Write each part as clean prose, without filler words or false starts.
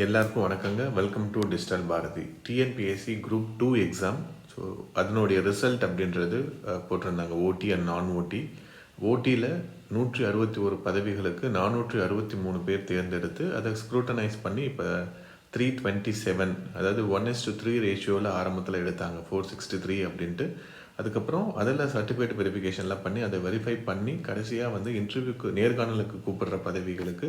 எல்லாருக்கும் வணக்கங்க. Welcome to digital Bharathi. TNPSC group 2 exam. So அதனுடைய ரிசல்ட் அப்படின்றது போட்டிருந்தாங்க ஓடி அண்ட் நான் ஓடி. ஓடியில் 161 பதவிகளுக்கு 463 பேர் தேர்ந்தெடுத்து அதை ஸ்க்ரூட்டனைஸ் பண்ணி இப்போ 327, அதாவது 1:3 ரேஷியோவில் ஆரம்பத்தில் எடுத்தாங்க, 463 அப்படின்ட்டு. அதுக்கப்புறம் அதில் சர்டிஃபிகேட் வெரிஃபிகேஷன்லாம் பண்ணி அதை வெரிஃபை பண்ணி கடைசியாக வந்து இன்டர்வியூக்கு நேர்காணலுக்கு கூப்பிடுற பதவிகளுக்கு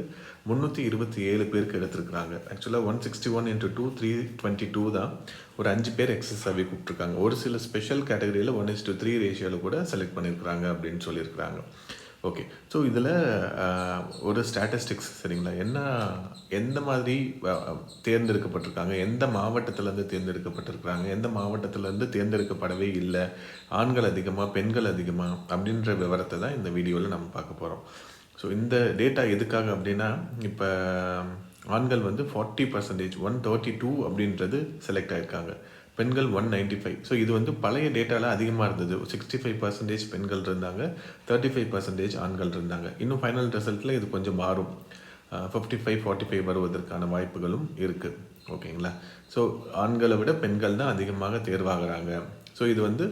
327 பேருக்கு எடுத்திருக்கிறாங்க. ஆக்சுவலாக 161 × 2 322 தான். ஒரு 5 பேர் எக்ஸஸாகவே கூப்பிட்ருக்காங்க. ஒரு சில ஸ்பெஷல் கேட்டகரியில் 1:3 ரேஷியோவில் கூட செலக்ட் பண்ணியிருக்கிறாங்க அப்படின்னு சொல்லியிருக்கிறாங்க. ஓகே, ஸோ இதில் ஒரு ஸ்டாட்டிஸ்டிக்ஸ் சரிங்களா, எந்த மாதிரி தேர்ந்தெடுக்கப்பட்டிருக்காங்க, எந்த மாவட்டத்திலேருந்து தேர்ந்தெடுக்கப்பட்டிருக்கிறாங்க, எந்த மாவட்டத்திலேருந்து தேர்ந்தெடுக்கப்படவே இல்லை, ஆண்கள் அதிகமாக பெண்கள் அதிகமாக அப்படின்ற விவரத்தை தான் இந்த வீடியோவில் நம்ம பார்க்க போகிறோம். ஸோ இந்த டேட்டா எதுக்காக அப்படின்னா, இப்போ ஆண்கள் வந்து 40%, 132 அப்படின்றது செலக்ட் ஆகிருக்காங்க, பெண்கள் 195. ஸோ இது வந்து பழைய டேட்டாவில் அதிகமாக இருந்தது. 65% பெண்கள் இருந்தாங்க, 35% ஆண்கள் இருந்தாங்க. இன்னும் ஃபைனல் ரிசல்ட்டில் இது கொஞ்சம் மாறும், 55-45 வருவதற்கான வாய்ப்புகளும் இருக்குது. ஓகேங்களா? ஸோ ஆண்களை விட பெண்கள் தான் அதிகமாக தேர்வாகிறாங்க. ஸோ இது வந்து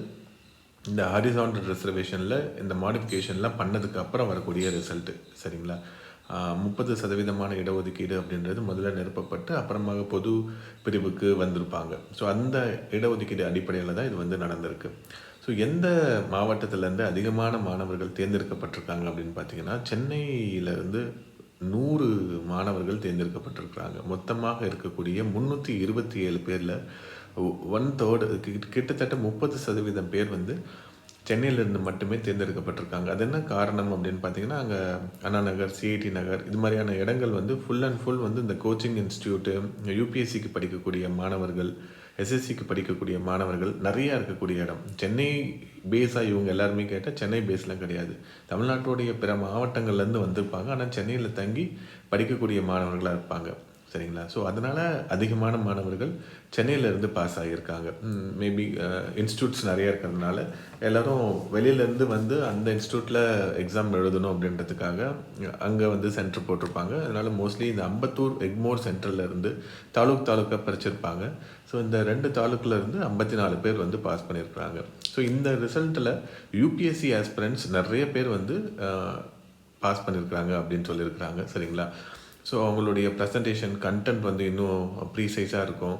இந்த ஹாரிசான்டல் ரிசர்வேஷனில் இந்த மாடிஃபிகேஷன்லாம் பண்ணதுக்கு அப்புறம் வரக்கூடிய ரிசல்ட்டு சரிங்களா. 30% இடஒதுக்கீடு அப்படின்றது முதல்ல நிரப்பப்பட்டு அப்புறமாக பொது பிரிவுக்கு வந்திருப்பாங்க. ஸோ அந்த இடஒதுக்கீடு அடிப்படையில் தான் இது வந்து நடந்திருக்கு. ஸோ எந்த மாவட்டத்திலேருந்து அதிகமான மாணவர்கள் தேர்ந்தெடுக்கப்பட்டிருக்காங்க அப்படின்னு பார்த்தீங்கன்னா, சென்னையிலேருந்து 100 மாணவர்கள் தேர்ந்தெடுக்கப்பட்டிருக்கிறாங்க. மொத்தமாக இருக்கக்கூடிய 327 பேரில் 1/3, கிட்டத்தட்ட 30% பேர் வந்து சென்னையிலேருந்து மட்டுமே தேர்ந்தெடுக்கப்பட்டிருக்காங்க. அது என்ன காரணம் அப்படின்னு பார்த்தீங்கன்னா, அங்கே அண்ணா நகர், சிஐடி நகர் இது மாதிரியான இடங்கள் வந்து ஃபுல் அண்ட் ஃபுல் வந்து இந்த கோச்சிங் இன்ஸ்டியூட்டு, யூபிஎஸ்சிக்கு படிக்கக்கூடிய மாணவர்கள், எஸ்எஸ்சிக்கு படிக்கக்கூடிய மாணவர்கள் நிறையா இருக்கக்கூடிய இடம். சென்னை பேஸாக இவங்க எல்லாருமே கேட்டால் சென்னை பேஸ்லாம் கிடையாது, தமிழ்நாட்டுடைய பிற மாவட்டங்கள்லேருந்து வந்திருப்பாங்க. ஆனால் சென்னையில் தங்கி படிக்கக்கூடிய மாணவர்களாக இருப்பாங்க சரிங்களா. ஸோ அதனால் அதிகமான மாணவர்கள் சென்னையிலேருந்து பாஸ் ஆகியிருக்காங்க. மேபி இன்ஸ்டியூட்ஸ் நிறையா இருக்கிறதுனால எல்லோரும் வெளியிலேருந்து வந்து அந்த இன்ஸ்டியூட்டில் எக்ஸாம் எழுதணும் அப்படின்றதுக்காக அங்கே வந்து சென்டர் போட்டிருப்பாங்க. அதனால் மோஸ்ட்லி இந்த அம்பத்தூர் எக்மோர் சென்டர்லேருந்து தாலுக்காக பிரிச்சிருப்பாங்க. ஸோ இந்த 2 தாலுக்கிலேருந்து 54 பேர் வந்து பாஸ் பண்ணியிருக்கிறாங்க. ஸோ இந்த ரிசல்ட்டில் யூபிஎஸ்சி ஆஸ்பிரண்ட்ஸ் நிறைய பேர் வந்து பாஸ் பண்ணியிருக்கிறாங்க அப்படின்னு சொல்லியிருக்கிறாங்க சரிங்களா. ஸோ அவங்களுடைய ப்ரெசன்டேஷன் கண்டென்ட் வந்து இன்னும் ப்ரீசைஸாக இருக்கும்.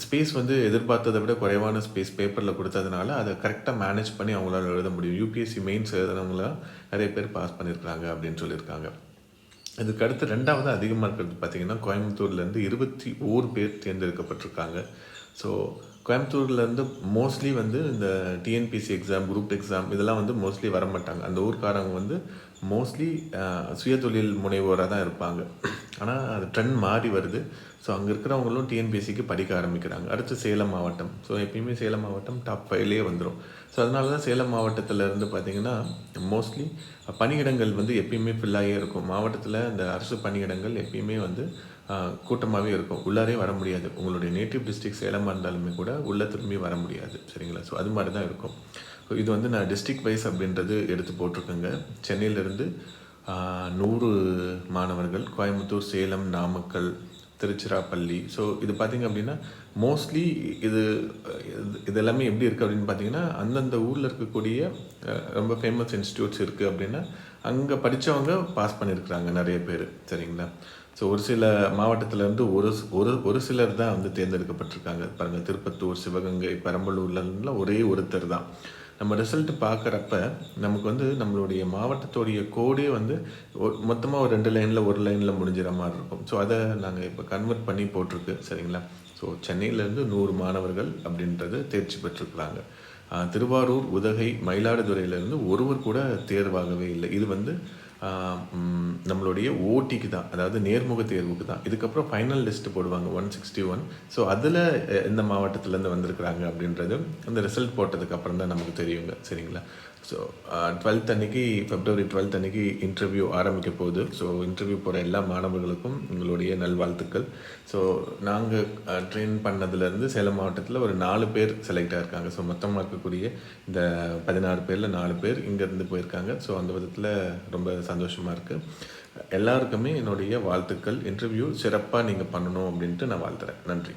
ஸ்பேஸ் வந்து எதிர்பார்த்ததை விட குறைவான ஸ்பேஸ் பேப்பரில் கொடுத்ததுனால அதை கரெக்டாக மேனேஜ் பண்ணி அவங்களால எழுத முடியும். யூபிஎஸ்சி மெயின்ஸ் எழுதுனவங்களாம் நிறைய பேர் பாஸ் பண்ணியிருக்கிறாங்க அப்படின்னு சொல்லியிருக்காங்க. இதுக்கு அடுத்து 2வது அதிகமாக இருக்கிறது பார்த்திங்கன்னா, கோயம்புத்தூர்லேருந்து 21 பேர் தேர்ந்தெடுக்கப்பட்டிருக்காங்க. ஸோ கோயம்புத்தூர்லேருந்து மோஸ்ட்லி வந்து இந்த டிஎன்பிசி எக்ஸாம், குரூப் எக்ஸாம் இதெல்லாம் வந்து மோஸ்ட்லி வரமாட்டாங்க. அந்த ஊர்க்காரங்க வந்து மோஸ்ட்லி சுயதொழில் முனைவோராக தான் இருப்பாங்க. ஆனால் அது ட்ரெண்ட் மாறி வருது. ஸோ அங்கே இருக்கிறவங்களும் டிஎன்பிஎஸ்சிக்கு படிக்க ஆரம்பிக்கிறாங்க. அடுத்து சேலம் மாவட்டம். ஸோ எப்பயுமே சேலம் மாவட்டம் டாப் 5லேயே வந்துடும். ஸோ அதனால தான் சேலம் மாவட்டத்திலேருந்து பார்த்திங்கன்னா மோஸ்ட்லி பணியிடங்கள் வந்து எப்பயுமே ஃபில்லாகவே இருக்கும். மாவட்டத்தில் இந்த அரசு பணியிடங்கள் எப்பயுமே வந்து கூட்டமாகவே இருக்கும். உள்ளாரே வர முடியாது. உங்களுடைய நேட்டிவ் டிஸ்ட்ரிக்ட் சேலமாக இருந்தாலுமே கூட உள்ளே திரும்பி வர முடியாது சரிங்களா. ஸோ அது மாதிரி தான் இருக்கும். ஸோ இது வந்து நான் டிஸ்ட்ரிக்ட் வைஸ் அப்படின்றது எடுத்து போட்டிருக்கேங்க. சென்னையிலேருந்து 100 மாணவர்கள், கோயம்புத்தூர், சேலம், நாமக்கல், திருச்சிராப்பள்ளி. ஸோ இது பார்த்திங்க அப்படின்னா மோஸ்ட்லி இது எல்லாமே எப்படி இருக்குது அப்படின்னு பார்த்தீங்கன்னா, அந்தந்த ஊரில் இருக்கக்கூடிய ரொம்ப ஃபேமஸ் இன்ஸ்டியூட்ஸ் இருக்குது அப்படின்னா அங்கே படித்தவங்க பாஸ் பண்ணியிருக்கிறாங்க நிறைய பேர் சரிங்களா. ஸோ ஒரு சில மாவட்டத்திலேருந்து ஒரு சிலர் தான் வந்து தேர்ந்தெடுக்கப்பட்டிருக்காங்க. பாருங்கள், திருப்பத்தூர், சிவகங்கை, பெரம்பலூர்லாம் ஒரே ஒருத்தர் தான். நம்ம ரிசல்ட் பார்க்குறப்ப நமக்கு வந்து நம்மளுடைய மாவட்டத்துடைய கோடே வந்து மொத்தமாக ஒரு 2 லைனில் 1 லைனில் முடிஞ்சிட மாதிரி இருக்கும். ஸோ அதை நாங்கள் இப்போ கன்வெர்ட் பண்ணி போட்டிருக்கு சரிங்களா. ஸோ சென்னையிலேருந்து 100 மாணவர்கள் அப்படின்றது தேர்ச்சி பெற்றிருக்கிறாங்க. திருவாரூர், உதகை, மயிலாடுதுறையிலேருந்து ஒருவர் கூட தேர்வாகவே இல்லை. இது வந்து நம்மளுடைய ஓடிக்கு தான், அதாவது நேர்முக தேர்வுக்கு தான். இதுக்கப்புறம் ஃபைனல் லிஸ்ட்டு போடுவாங்க 161. ஸோ அதில் எந்த மாவட்டத்திலேருந்து வந்திருக்கிறாங்க அப்படின்றது அந்த ரிசல்ட் போட்டதுக்கு அப்புறம் தான் நமக்கு தெரியுங்க சரிங்களா. ஸோ 12th அன்னைக்கு, February 12th அன்னைக்கு இன்டர்வியூ ஆரம்பிக்க போகுது. ஸோ இன்டர்வியூ போகிற எல்லா மாணவர்களுக்கும் எங்களுடைய நல்வாழ்த்துக்கள். ஸோ நாங்கள் ட்ரெயின் பண்ணதுலேருந்து சேலம் மாவட்டத்தில் ஒரு 4 பேர் செலக்ட் ஆகிருக்காங்க. ஸோ மொத்தமாக இருக்கக்கூடிய இந்த 16 பேரில் 4 பேர் இங்கேருந்து போயிருக்காங்க. ஸோ அந்த விதத்தில் ரொம்ப சந்தோஷமாக இருக்குது. எல்லாருக்குமே என்னுடைய வாழ்த்துக்கள். இன்டர்வியூ சிறப்பாக நீங்கள் பண்ணணும் அப்படின்ட்டு நான் வாழ்த்துறேன். நன்றி.